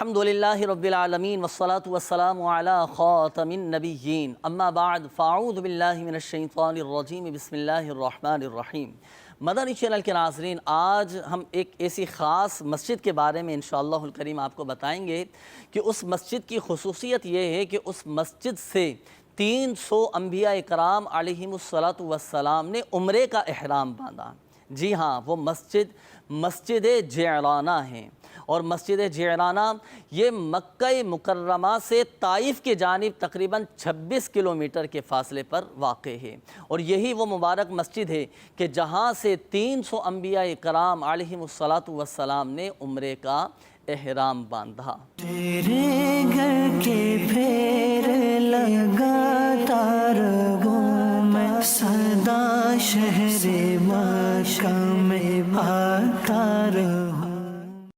الحمدللہ رب العالمین والصلاة والسلام علی خاتم النبیین اما بعد فاعوذ باللہ من الشیطان الرجیم بسم اللہ الرحمن الرحیم۔ مدنی چینل کے ناظرین، آج ہم ایک ایسی خاص مسجد کے بارے میں انشاءاللہ الکریم آپ کو بتائیں گے کہ اس مسجد کی خصوصیت یہ ہے کہ اس مسجد سے 300 انبیاء اکرام علیہم السلام نے عمرے کا احرام باندھا۔ جی ہاں، وہ مسجد جعرانہ ہے، اور مسجد جعرانہ یہ مکہ مکرمہ سے طائف کی جانب تقریباً 26 کلومیٹر کے فاصلے پر واقع ہے، اور یہی وہ مبارک مسجد ہے کہ جہاں سے 300 انبیاء کرام علیہم السلام نے عمرے کا احرام باندھا۔ تیرے گھر کے پھیر لگاتار ہوں میں، صدا شہر مکہ